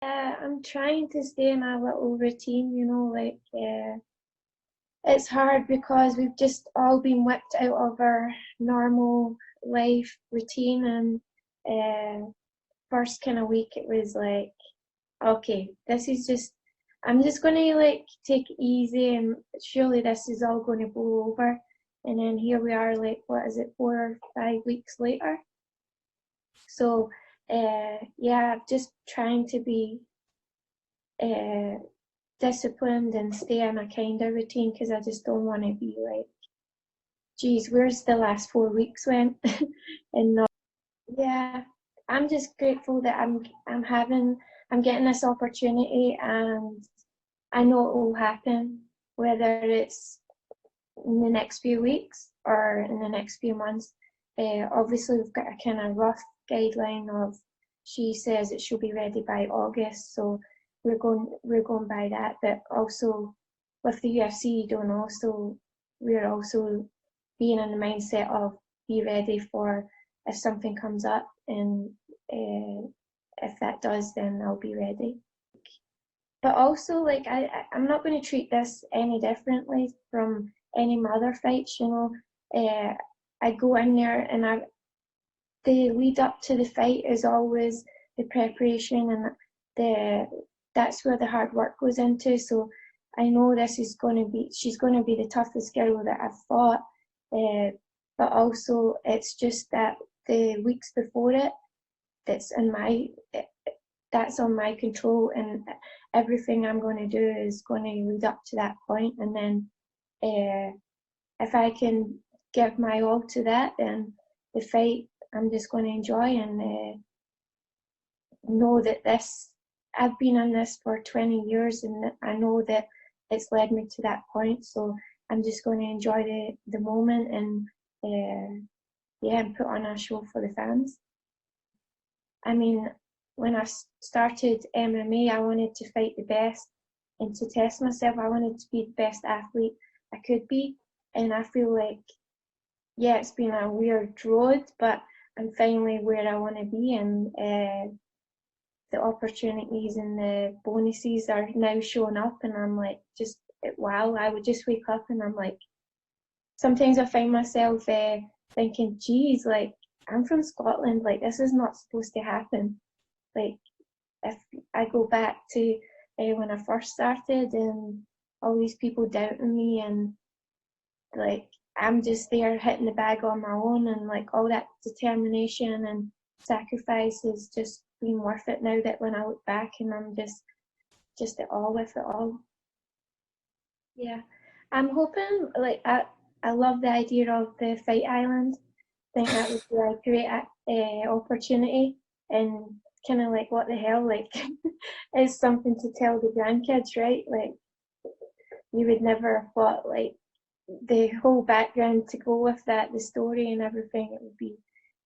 I'm trying to stay in a little routine, you know, like it's hard because we've just all been whipped out of our normal life routine, and first kind of week it was like, okay, this is just, I'm just gonna like take it easy and surely this is all gonna blow over. And then here we are, like, what is it, 4 or 5 weeks later? So yeah, I'm just trying to be uh, disciplined and stay in a kind of routine because I just don't want to be like, geez, where's the last 4 weeks went? And not, yeah, I'm just grateful that I'm getting this opportunity, and I know it will happen, whether it's in the next few weeks or in the next few months. Obviously, we've got a kind of rough guideline of, she says it should be ready by August, so we're going by that. But also with the UFC, we're also being in the mindset of be ready for if something comes up, and if that does, then I'll be ready. But also, like, I'm not going to treat this any differently from any of my other fights, you know. I go in there and the lead up to the fight is always the preparation, and that's where the hard work goes into. So I know she's going to be the toughest girl that I've fought. But also it's just that the weeks before it, that's in my that's on my control, and everything I'm going to do is going to lead up to that point. And then if I can give my all to that, then the fight I'm just going to enjoy, and know that I've been in this for 20 years, and I know that it's led me to that point. So I'm just going to enjoy the moment, and yeah, and put on a show for the fans. I mean, when I started MMA, I wanted to fight the best and to test myself. I wanted to be the best athlete I could be. And I feel like, yeah, it's been a weird road, but I'm finally where I want to be. And the opportunities and the bonuses are now showing up. And I'm like, just, wow, I would just wake up and I'm like, sometimes I find myself thinking, geez, like, I'm from Scotland, like, this is not supposed to happen. Like, if I go back to when I first started and all these people doubting me, and like, I'm just there hitting the bag on my own, and like all that determination and sacrifice has just been worth it now that when I look back, and I'm just at all with it all. Yeah, I'm hoping, like, I love the idea of the Fight Island. I think that would be a great opportunity, and kind of like, what the hell, like, it's something to tell the grandkids, right? Like, you would never have thought, like, the whole background to go with that, the story and everything, it would be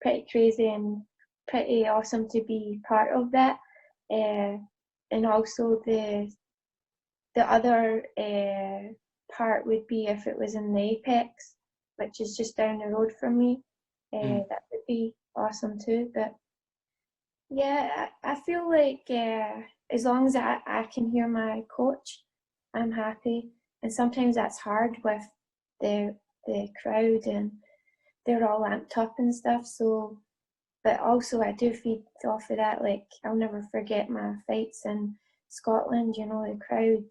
pretty crazy and pretty awesome to be part of that. And also the other part would be if it was in the Apex, which is just down the road from me. That would be awesome too. But yeah, I feel like as long as I can hear my coach, I'm happy. And sometimes that's hard with the crowd, and they're all amped up and stuff. So, but also I do feed off of that. Like, I'll never forget my fights in Scotland. You know, the crowd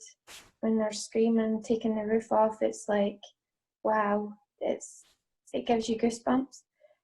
when they're screaming, taking the roof off. It's like, wow, it gives you goosebumps.